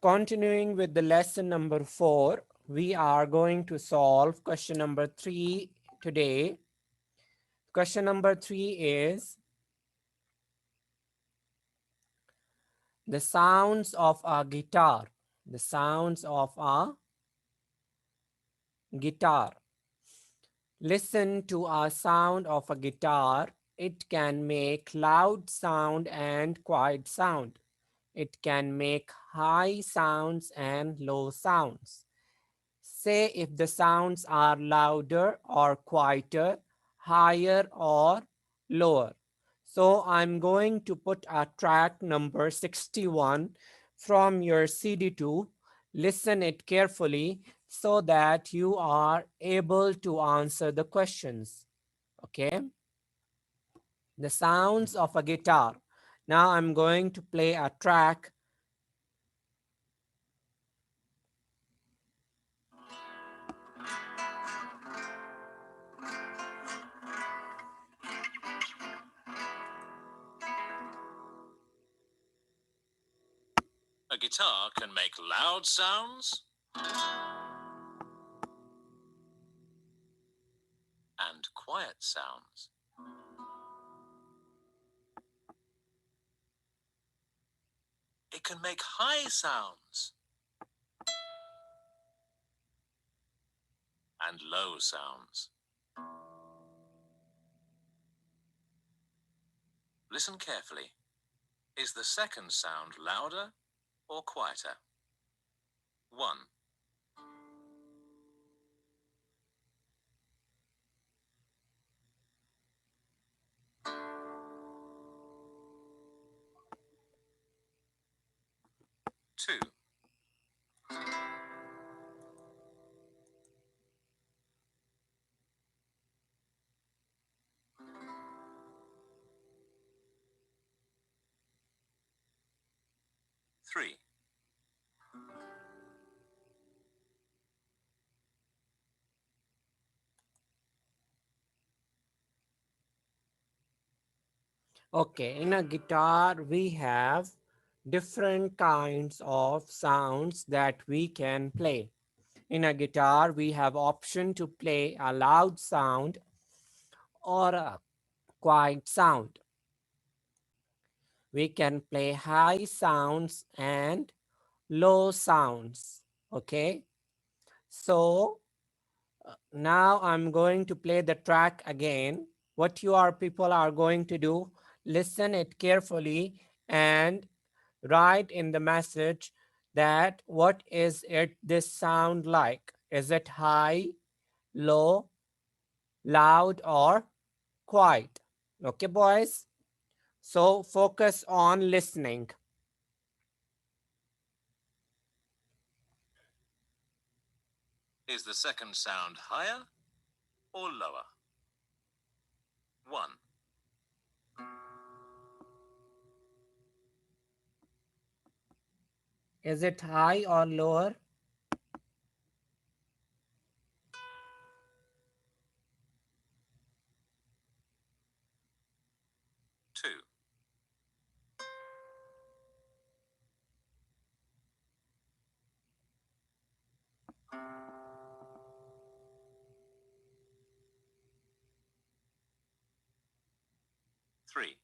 Continuing with the lesson number 4, we are going to solve question number 3 today. Question number 3 is the sounds of a guitar. The sounds of a guitar. Listen to a sound of a guitar. It can make loud sound and quiet sound. It can make high sounds and low sounds. Say if the sounds are louder or quieter, higher or lower. So I'm going to put a track number 61 from your CD2. Listen it carefully so that you are able to answer the questions. Okay? The sounds of a guitar. Now I'm going to play a track. A guitar can make loud sounds and quiet sounds. It can make high sounds and low sounds. Listen carefully. Is the second sound louder or quieter? 1, 2, 3. Okay, in a guitar, we have different kinds of sounds that we can play. In a guitar, we have option to play a loud sound or a quiet sound. We can play high sounds and low sounds. Okay, so now I'm going to play the track again. What you are people are going to do, listen it carefully and write in the message that what is it this sound like? Is it high, low, loud, or quiet? Okay, boys? So focus on listening. Is the second sound higher or lower? 1, Is it high or lower? 2, 3.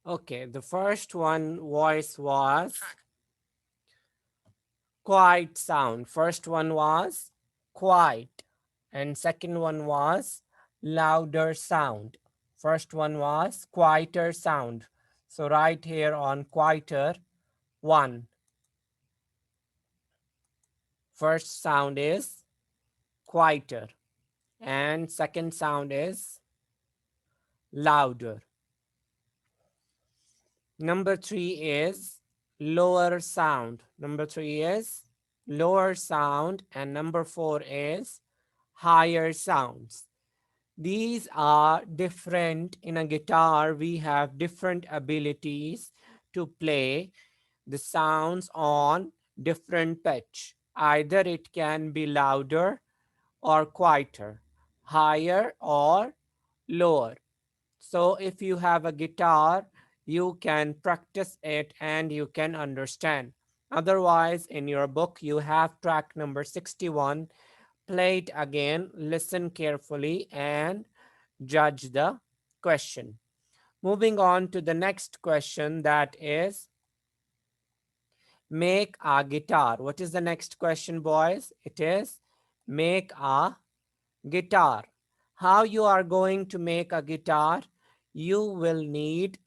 Okay, the first one voice was quiet sound. First one was quiet, and second one was louder sound. First one was quieter sound. So right here on quieter, 1. First sound is quieter, and second sound is louder. Number 3 is lower sound. Number 3 is lower sound, and number 4 is higher sounds. These are different. In a guitar, we have different abilities to play the sounds on different pitch. Either it can be louder or quieter, higher or lower. So if you have a guitar, you can practice it and you can understand. Otherwise, in your book, you have track number 61. Play it again, listen carefully, and judge the question. Moving on to the next question, that is make a guitar. What is the next question, boys? It is make a guitar. How you are going to make a guitar? You will need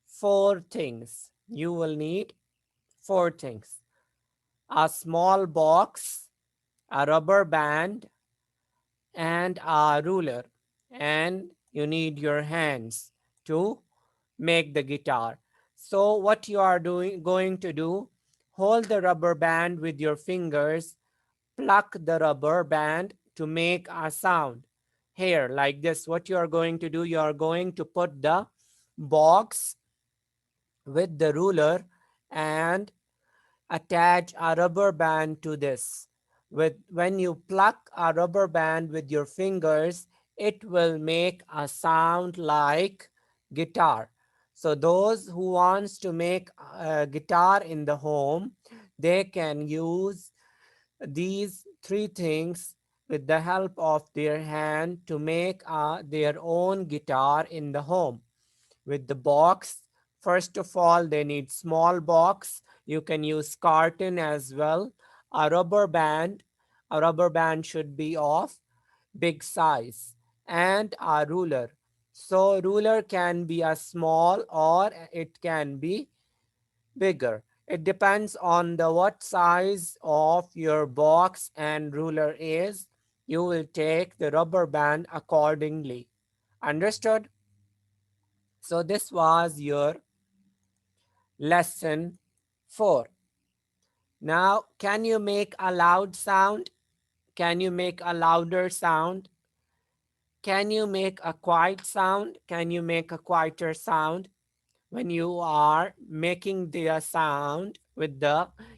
four things. You will need four things: a small box, a rubber band, and a ruler. And you need your hands to make the guitar. So what you are going to do, hold the rubber band with your fingers, pluck the rubber band to make a sound. Here, like this, what you are going to do, you are going to put the box with the ruler and attach a rubber band to this. When you pluck a rubber band with your fingers, it will make a sound like guitar. So those who wants to make a guitar in the home, they can use these three things with the help of their hand to make their own guitar in the home. With the box, first of all, they need small box. You can use carton as well. A rubber band. A rubber band should be of big size, and a ruler. So ruler can be a small or it can be bigger. It depends on the what size of your box and ruler is. You will take the rubber band accordingly. Understood? So this was your lesson 4. Now, can you make a loud sound? Can you make a louder sound? Can you make a quiet sound? Can you make a quieter sound? When you are making the sound with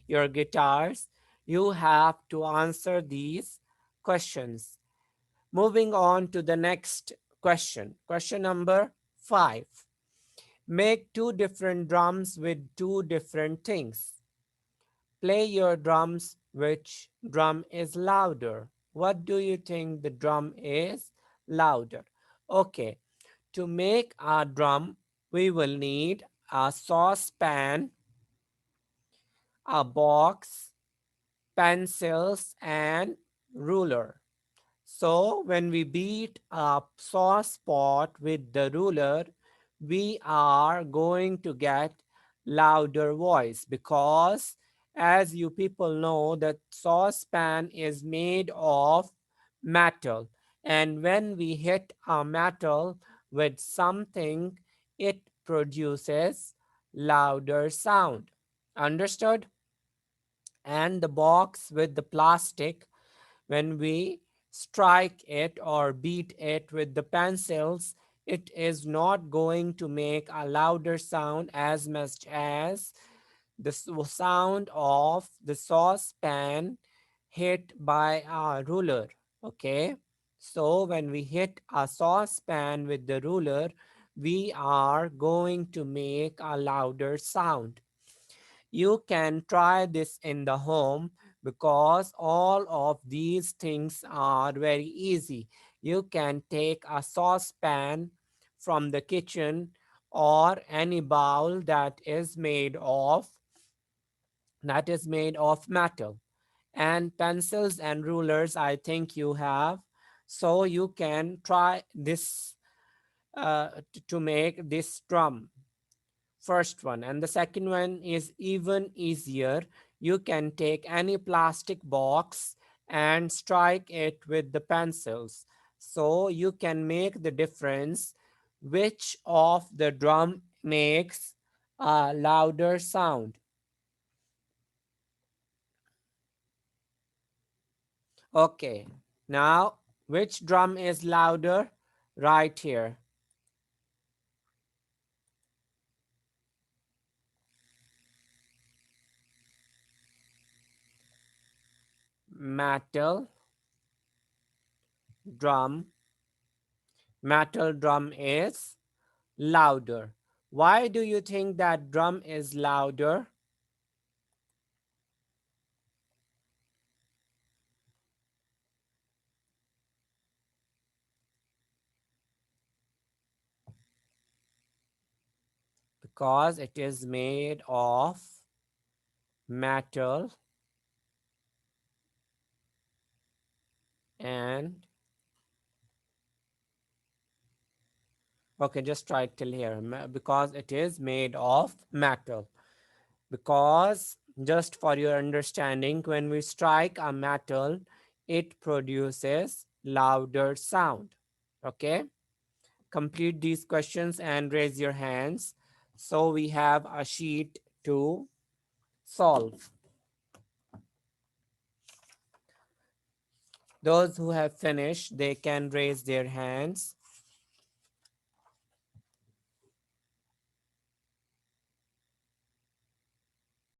your guitars, you have to answer these questions. Moving on to the next question. Question number 5. Make two different drums with two different things. Play your drums. Which drum is louder? What do you think the drum is louder? Okay, to make a drum, we will need a saucepan, a box, pencils, and ruler. So when we beat a sauce pot with the ruler, we are going to get louder voice, because as you people know that saucepan is made of metal, and when we hit a metal with something, it produces louder sound. Understood? And the box with the plastic, when we strike it or beat it with the pencils, it is not going to make a louder sound as much as the sound of the saucepan hit by a ruler. Okay, so when we hit a saucepan with the ruler, we are going to make a louder sound. You can try this in the home, because all of these things are very easy. You can take a saucepan from the kitchen or any bowl that is made of metal, and pencils and rulers I think you have. So you can try this to make this drum. First one, and the second one is even easier. You can take any plastic box and strike it with the pencils, so you can make the difference which of the drum makes a louder sound. Okay, now Which drum is louder? Right here. Metal drum. Metal drum is louder. Why do you think that drum is louder? Because it is made of metal and okay, just try it till here. Because it is made of metal. Because just for your understanding, when we strike a metal, it produces louder sound. Okay, complete these questions and raise your hands. So we have a sheet to solve. Those who have finished, they can raise their hands.